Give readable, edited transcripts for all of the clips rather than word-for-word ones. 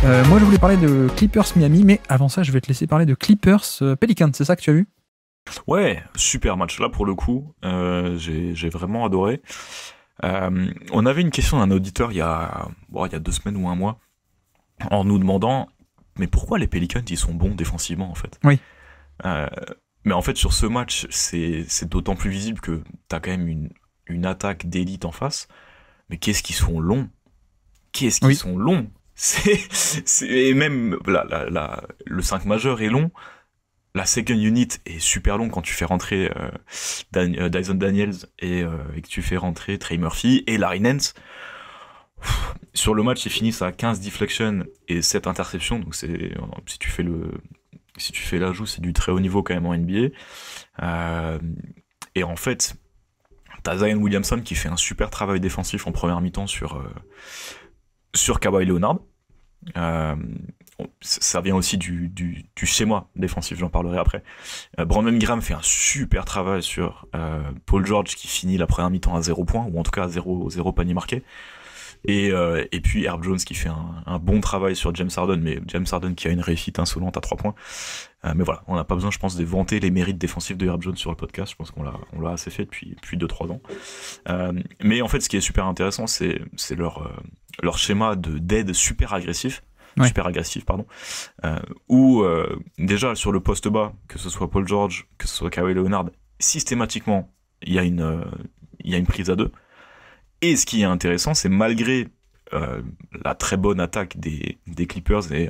Moi, je voulais parler de Clippers Miami, mais avant ça, je vais te laisser parler de Clippers Pelicans. C'est ça que tu as vu? Ouais, super match. Là, pour le coup, j'ai vraiment adoré. On avait une question d'un auditeur il y a 2 semaines ou un mois, en nous demandant, mais pourquoi les Pelicans, ils sont bons défensivement, en fait? Oui. Euh, mais en fait, sur ce match, c'est d'autant plus visible que t'as quand même une attaque d'élite en face. Mais qu'est-ce qu'ils sont longs? Qu'est-ce qu'ils Oui. sont longs? Et même le 5 majeur est long. La second unit est super longue quand tu fais rentrer Dyson Daniels et que tu fais rentrer Trey Murphy et Larry Nance. Sur le match, ils finissent à 15 deflections et 7 interceptions. Donc si tu fais l'ajout, c'est du très haut niveau quand même en NBA. Et en fait, t'as Zion Williamson qui fait un super travail défensif en première mi-temps sur Kawhi Leonard. Ça vient aussi du schéma défensif, j'en parlerai après. Brandon Graham fait un super travail sur Paul George qui finit la première mi-temps à 0 points, ou en tout cas à 0 panier marqué. Et puis Herb Jones qui fait un bon travail sur James Harden, mais James Harden qui a une réussite insolente à 3 points. Mais voilà, on n'a pas besoin, je pense, de vanter les mérites défensifs de Herb Jones sur le podcast. Je pense qu'on l'a assez fait depuis 2-3 ans. Mais en fait, ce qui est super intéressant, c'est leur schéma d'aide super agressif. Ouais. Super agressif, pardon. Où déjà sur le poste bas, que ce soit Paul George, que ce soit Kawhi Leonard, systématiquement, il y a une prise à deux. Et ce qui est intéressant, c'est malgré la très bonne attaque des Clippers et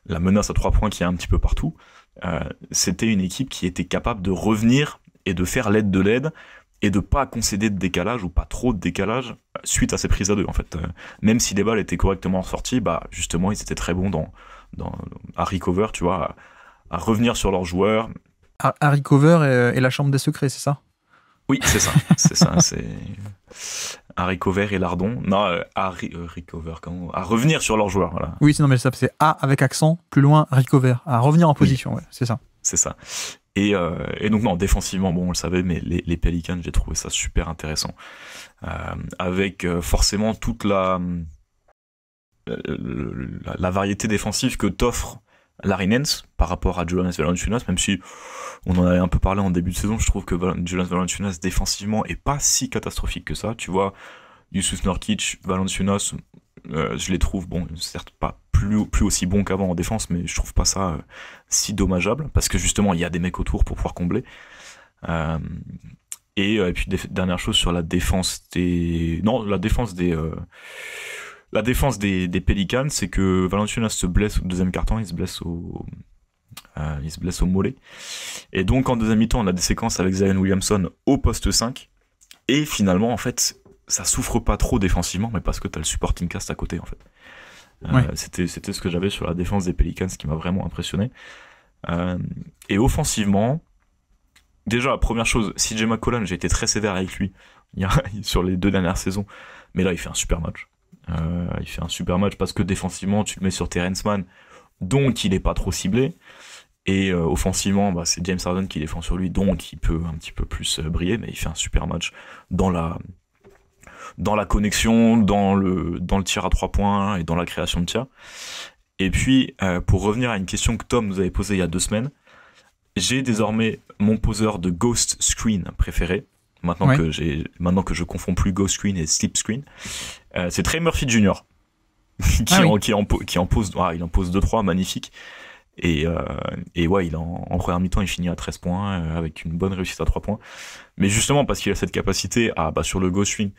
la menace à 3 points qu'il y a un petit peu partout, c'était une équipe qui était capable de revenir et de faire l'aide de l'aide et de pas concéder de décalage ou pas trop de décalage suite à ces prises à deux. En fait, même si les balles étaient correctement sorties, bah justement ils étaient très bons à recover, tu vois, à revenir sur leurs joueurs. Harry Cover et la chambre des secrets, c'est ça? Oui, c'est ça, c'est Harry Cover et Lardon. Non, recover, à revenir sur leurs joueurs, voilà. Oui, mais ça, c'est A avec accent, plus loin, recover, à revenir en position, ouais, c'est ça. C'est ça. Et donc non, défensivement, bon, on le savait, mais les Pelicans, j'ai trouvé ça super intéressant. Avec forcément toute la variété défensive que t'offre Larry Nance par rapport à Jonas Valanciunas, même si on en avait un peu parlé en début de saison, je trouve que Jonas Valanciunas défensivement est pas si catastrophique que ça. Tu vois, Jusuf Nurkic, Valanciunas, je les trouve, bon, certes pas plus aussi bons qu'avant en défense, mais je trouve pas ça si dommageable, parce que justement il y a des mecs autour pour pouvoir combler. Et puis dernière chose sur la défense des Pelicans, c'est que Valanciunas se blesse au deuxième quart-temps, il se blesse au mollet. Et donc en deuxième mi-temps, on a des séquences avec Zion Williamson au poste 5. Et finalement, en fait, ça souffre pas trop défensivement, mais parce que t'as le supporting cast à côté, en fait. Ouais. C'était ce que j'avais sur la défense des Pelicans qui m'a vraiment impressionné. Et offensivement, déjà, la première chose, CJ McCollum, j'ai été très sévère avec lui sur les 2 dernières saisons, mais là, il fait un super match. Il fait un super match parce que défensivement, tu le mets sur Terrence Mann, donc il est pas trop ciblé. Et offensivement, bah, c'est James Harden qui défend sur lui, donc il peut un petit peu plus briller, mais il fait un super match dans la connexion, dans le tir à 3 points et dans la création de tirs. Et puis, pour revenir à une question que Tom nous avait posée il y a 2 semaines, j'ai désormais mon poseur de Ghost Screen préféré. Maintenant que je confonds plus Ghost Screen et Slip Screen, c'est Trey Murphy Jr. qui en pose 2-3 magnifiques. Et ouais, en première mi-temps, il finit à 13 points avec une bonne réussite à 3 points. Mais justement parce qu'il a cette capacité sur le Ghost Screen,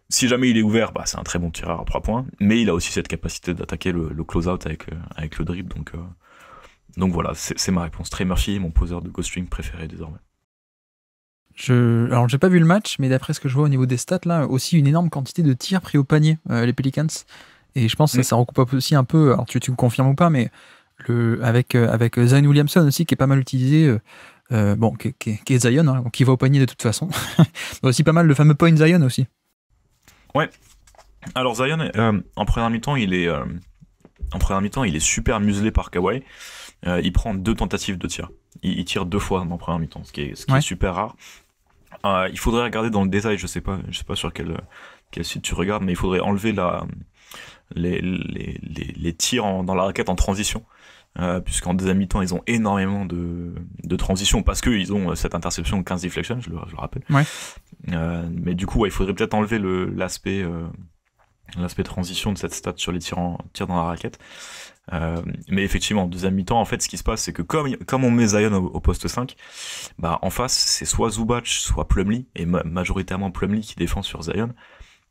si jamais il est ouvert, c'est un très bon tireur à 3 points. Mais il a aussi cette capacité d'attaquer le close-out avec le dribble. Donc voilà, c'est ma réponse. Trey Murphy est mon poseur de Ghost Screen préféré désormais. Alors j'ai pas vu le match, mais d'après ce que je vois au niveau des stats, là, aussi une énorme quantité de tirs pris au panier, les Pelicans. Et je pense que ça recoupe aussi un peu, alors tu me confirmes ou pas, mais avec Zion Williamson aussi, qui est pas mal utilisé, qui est Zion, hein, qui va au panier de toute façon. Aussi pas mal le fameux point Zion aussi. Ouais. Alors Zion, en première mi-temps, il est super muselé par Kawhi. Il prend 2 tentatives de tir. Il tire 2 fois en première mi-temps, ce qui est super rare. Il faudrait regarder dans le détail, je sais pas sur quel site tu regardes, mais il faudrait enlever les tirs dans la raquette en transition. Puisqu'en deuxième mi-temps, ils ont énormément de transitions parce qu'ils ont cette interception 15 deflections, je le rappelle. Ouais. Mais du coup, il faudrait peut-être enlever l'aspect transition de cette stat sur les tirs dans la raquette. Mais effectivement, en deuxième mi-temps, en fait, ce qui se passe, c'est que comme on met Zion au poste 5, bah, en face, c'est soit Zubac, soit Plumlee, et majoritairement Plumlee qui défend sur Zion.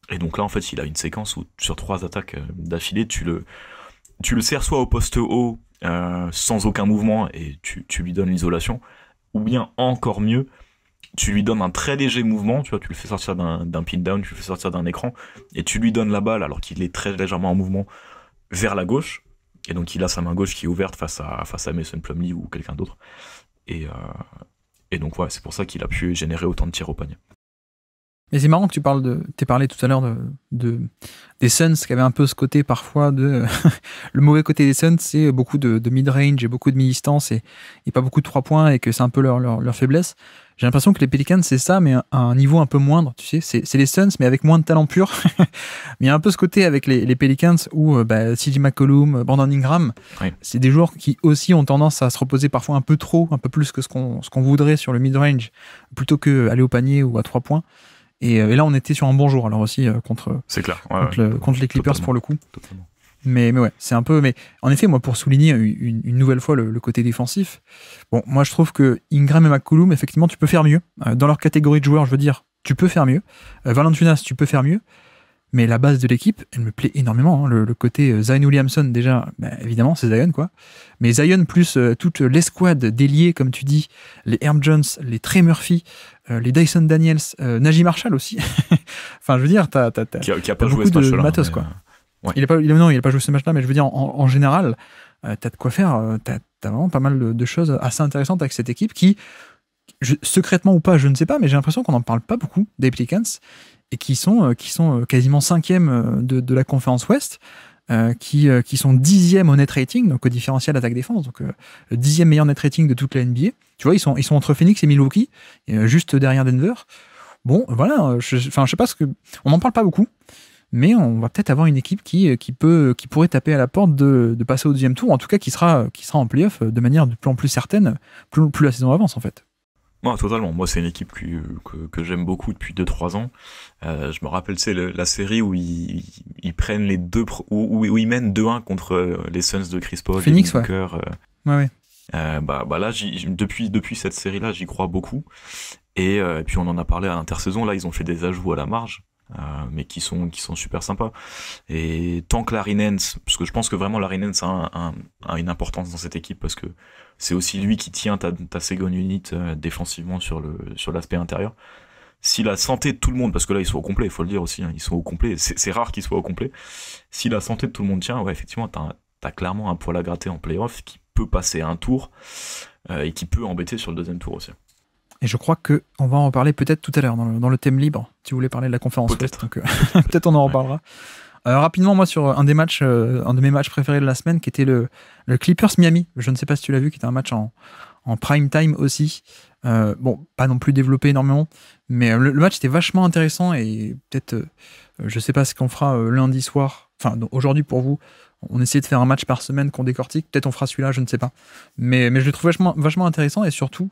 Et donc là, en fait, il a une séquence où sur 3 attaques d'affilée, tu le serres soit au poste haut, sans aucun mouvement, et tu lui donnes l'isolation, ou bien encore mieux, tu lui donnes un très léger mouvement, tu vois, tu le fais sortir d'un pin down, tu le fais sortir d'un écran, et tu lui donnes la balle alors qu'il est très légèrement en mouvement vers la gauche, et donc il a sa main gauche qui est ouverte face à Mason Plumlee ou quelqu'un d'autre, et donc ouais, c'est pour ça qu'il a pu générer autant de tirs au panier. Mais c'est marrant que t'aies parlé tout à l'heure des Suns qui avaient un peu ce côté parfois de le mauvais côté des Suns, c'est beaucoup de mid-range et beaucoup de mi-distance et pas beaucoup de 3 points, et que c'est un peu leur faiblesse. J'ai l'impression que les Pelicans, c'est ça, mais à un niveau un peu moindre, tu sais, c'est les Suns, mais avec moins de talent pur. Mais il y a un peu ce côté avec les Pelicans où CJ McCollum, Brandon Ingram, oui, c'est des joueurs qui aussi ont tendance à se reposer parfois un peu plus que ce qu'on voudrait sur le mid-range, plutôt que aller au panier ou à 3 points. Et là, on était sur un bon jour, alors aussi, contre les Clippers, totalement, pour le coup. Totalement. Mais ouais, c'est un peu. Mais en effet, moi, pour souligner une nouvelle fois le côté défensif, bon, moi, je trouve que Ingram et McCollum, effectivement, tu peux faire mieux. Dans leur catégorie de joueurs, je veux dire, tu peux faire mieux. Valanciunas, tu peux faire mieux. Mais la base de l'équipe, elle me plaît énormément. Hein. Le côté Zion Williamson, déjà, évidemment, c'est Zion, quoi. Mais Zion plus toute l'escouade d'ailiers, comme tu dis, les Herb Jones, les Trey Murphy, les Dyson Daniels, Najee Marshall aussi. Enfin, je veux dire, t'as qui a pas joué ce match-là, matos, quoi. Ouais. Il a pas joué ce match-là, mais je veux dire, en général, t'as de quoi faire. T'as vraiment pas mal de choses assez intéressantes avec cette équipe qui, secrètement ou pas, je ne sais pas, mais j'ai l'impression qu'on n'en parle pas beaucoup des Pelicans, et qui sont quasiment 5e de la conférence Ouest, qui sont 10e au net rating, donc au différentiel attaque-défense, donc le 10e meilleur net rating de toute la NBA. Tu vois, ils sont entre Phoenix et Milwaukee, juste derrière Denver. Bon, voilà, je sais pas on n'en parle pas beaucoup, mais on va peut-être avoir une équipe qui pourrait taper à la porte de passer au deuxième tour, en tout cas qui sera en play-off de manière de plus en plus certaine, plus la saison avance en fait. Non, totalement. Moi, c'est une équipe que j'aime beaucoup depuis 2-3 ans. Je me rappelle, c'est la série où ils prennent les deux, où ils mènent 2-1 contre les Suns de Chris Paul, Phoenix, et Booker. Ouais. Là, depuis cette série-là, j'y crois beaucoup. Et puis on en a parlé à l'intersaison. Là, ils ont fait des ajouts à la marge, mais qui sont super sympas. Et tant que Larry Nance, parce que je pense que vraiment Larry Nance a une importance dans cette équipe, parce que c'est aussi lui qui tient ta second unit défensivement sur l'aspect intérieur. Si la santé de tout le monde, parce que là ils sont au complet, il faut le dire aussi, hein, ils sont au complet, c'est rare qu'ils soient au complet. Si la santé de tout le monde tient, ouais, effectivement, t'as clairement un poil à gratter en playoff qui peut passer un tour et qui peut embêter sur le deuxième tour aussi. Et je crois qu'on va en reparler peut-être tout à l'heure dans le thème libre, si vous voulez parler de la conférence Ouest. Donc peut-être on en reparlera. Rapidement, moi, sur un de mes matchs préférés de la semaine, qui était le Clippers Miami. Je ne sais pas si tu l'as vu, qui était un match en prime time aussi. Bon, pas non plus développé énormément, mais le match était vachement intéressant, et peut-être, je sais pas ce qu'on fera lundi soir. Enfin, aujourd'hui pour vous, on essaie de faire un match par semaine qu'on décortique. Peut-être on fera celui-là, je ne sais pas. Mais je le trouve vachement intéressant, et surtout,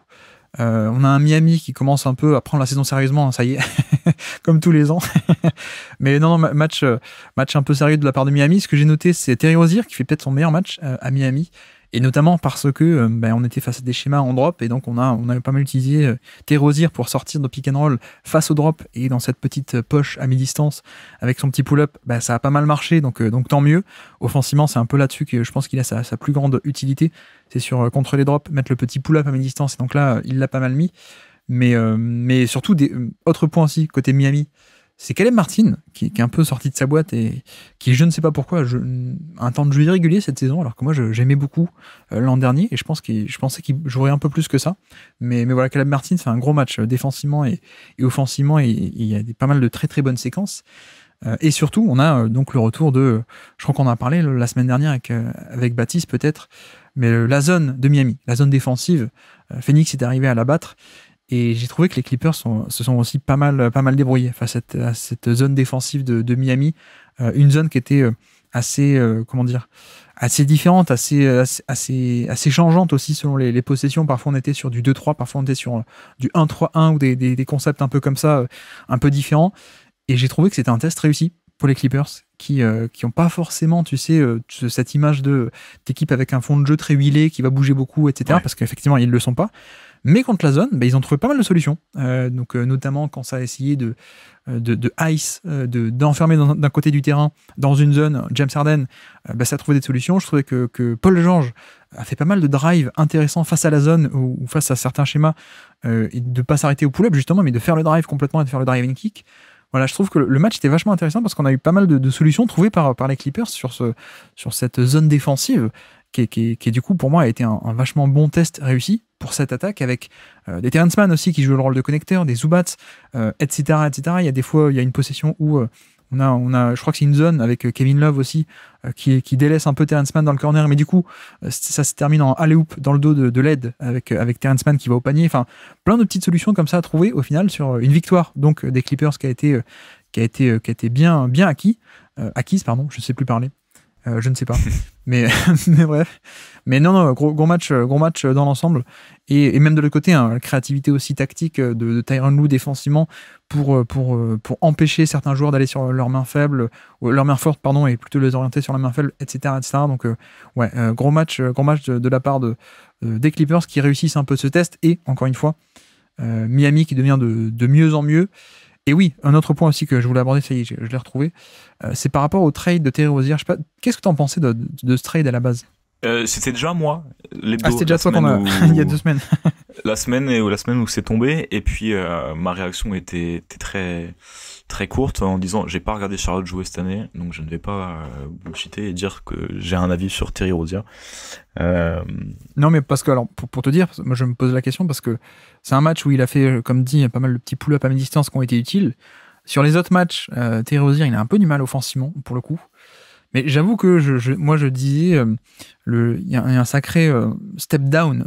on a un Miami qui commence un peu à prendre la saison sérieusement, hein, ça y est, comme tous les ans. Mais non, match un peu sérieux de la part de Miami. Ce que j'ai noté, c'est Terry Rozier qui fait peut-être son meilleur match à Miami, et notamment parce que on était face à des schémas en drop, et donc on a pas mal utilisé Terry Rozier pour sortir de pick and roll face au drop, et dans cette petite poche à mi-distance avec son petit pull-up, ça a pas mal marché, donc tant mieux. Offensivement, c'est un peu là-dessus que je pense qu'il a sa plus grande utilité, c'est sur contre les drops, mettre le petit pull-up à mi-distance, et donc là il l'a pas mal mis. Mais surtout, autre point aussi côté Miami, c'est Caleb Martin qui est un peu sorti de sa boîte, et qui, je ne sais pas pourquoi, un temps de jeu irrégulier cette saison, alors que moi j'aimais beaucoup l'an dernier, et je pensais qu'il jouerait un peu plus que ça. Mais voilà, Caleb Martin fait un gros match défensivement et offensivement, et il y a pas mal de très très bonnes séquences. Et surtout, on a donc le retour je crois qu'on en a parlé la semaine dernière avec Baptiste peut-être, mais la zone de Miami, la zone défensive, Phoenix est arrivé à la battre. Et j'ai trouvé que les Clippers se sont aussi pas mal débrouillés face à cette zone défensive de Miami. Une zone qui était assez assez différentes, assez changeantes aussi selon les possessions. Parfois on était sur du 2-3, parfois on était sur du 1-3-1 ou des concepts un peu comme ça, un peu différents. Et j'ai trouvé que c'était un test réussi pour les Clippers qui ont pas forcément, tu sais, cette image d'équipe avec un fond de jeu très huilé qui va bouger beaucoup, etc. Parce qu'effectivement ils le sont pas. Mais contre la zone, ils ont trouvé pas mal de solutions. Donc notamment quand ça a essayé de ice, d'enfermer d'un côté du terrain dans une zone, James Harden, ça a trouvé des solutions. Je trouvais que Paul George a fait pas mal de drives intéressants face à la zone ou face à certains schémas, et de pas s'arrêter au pull-up justement, mais de faire le drive complètement et de faire le driving kick. Voilà, je trouve que le match était vachement intéressant parce qu'on a eu pas mal de solutions trouvées par les Clippers sur cette zone défensive qui du coup pour moi a été un vachement bon test réussi pour cette attaque, avec des Terrence Mann aussi qui jouent le rôle de connecteur, des Zubats, etc. Il y a des fois, il y a une possession où on a, je crois que c'est une zone avec Kevin Love aussi qui délaisse un peu Terrence Mann dans le corner, mais du coup ça se termine en alley-oop dans le dos de LED avec Terrence Mann qui va au panier. Enfin, plein de petites solutions comme ça à trouver au final sur une victoire donc des Clippers qui a été bien acquise, je sais plus parler. Je ne sais pas, mais bref. Mais non, gros match dans l'ensemble, et même de l'autre côté, la créativité aussi tactique de Tyronn Lue défensivement pour empêcher certains joueurs d'aller sur leurs mains faibles, ou leurs mains fortes, pardon, et plutôt les orienter sur la main faible, etc. Donc gros match de la part des Clippers qui réussissent un peu ce test, et encore une fois, Miami qui devient de mieux en mieux. Et oui, un autre point aussi que je voulais aborder, ça y est, je l'ai retrouvé, c'est par rapport au trade de Terry Rozier. Je sais pas, qu'est-ce que tu en pensais de ce trade à la base? C'était déjà moi, c'était déjà toi il y a 2 semaines. la semaine où c'est tombé, et puis ma réaction était très très courte en disant j'ai pas regardé Charlotte jouer cette année, donc je ne vais pas bullshiter et dire que j'ai un avis sur Terry Rozier. Non, mais parce que, alors, pour te dire, moi je me pose la question parce que c'est un match où il a fait, comme dit, pas mal de petits pull-ups à mi-distance qui ont été utiles. Sur les autres matchs, Terry Rozier, il a un peu du mal offensivement, pour le coup. Mais j'avoue que moi je disais, il y a un sacré step down,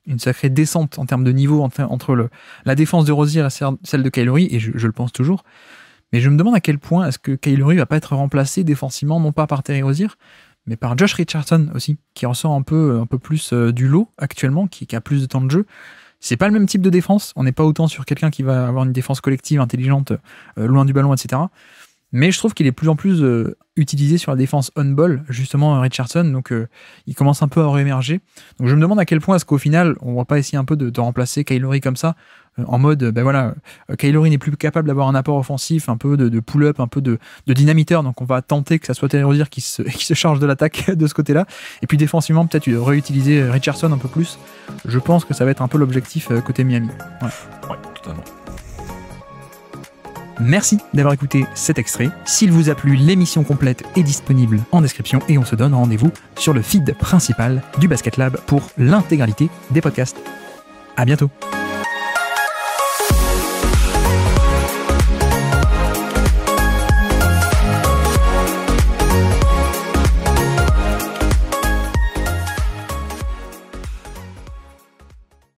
une sacrée descente en termes de niveau entre la défense de Rozier et celle de Kyle Lowry, et je le pense toujours. Mais je me demande à quel point est-ce que Kyle Lowry va pas être remplacé défensivement, non pas par Terry Rozier, mais par Josh Richardson aussi, qui ressort un peu plus du lot actuellement, qui a plus de temps de jeu. C'est pas le même type de défense, on n'est pas autant sur quelqu'un qui va avoir une défense collective, intelligente, loin du ballon, etc. Mais je trouve qu'il est de plus en plus utilisé sur la défense on-ball, justement Richardson, donc il commence un peu à réémerger. Donc je me demande à quel point est-ce qu'au final, on va pas essayer un peu de remplacer Kyle Lowry comme ça, en mode, Kyle Lowry n'est plus capable d'avoir un apport offensif, un peu de pull-up, un peu de dynamiteur, donc on va tenter que ça soit Terry Rozier qui se charge de l'attaque de ce côté-là, et puis défensivement peut-être réutiliser Richardson un peu plus. Je pense que ça va être un peu l'objectif côté Miami. Voilà. Ouais, totalement. Merci d'avoir écouté cet extrait. S'il vous a plu, l'émission complète est disponible en description, et on se donne rendez-vous sur le feed principal du Basket Lab pour l'intégralité des podcasts. À bientôt.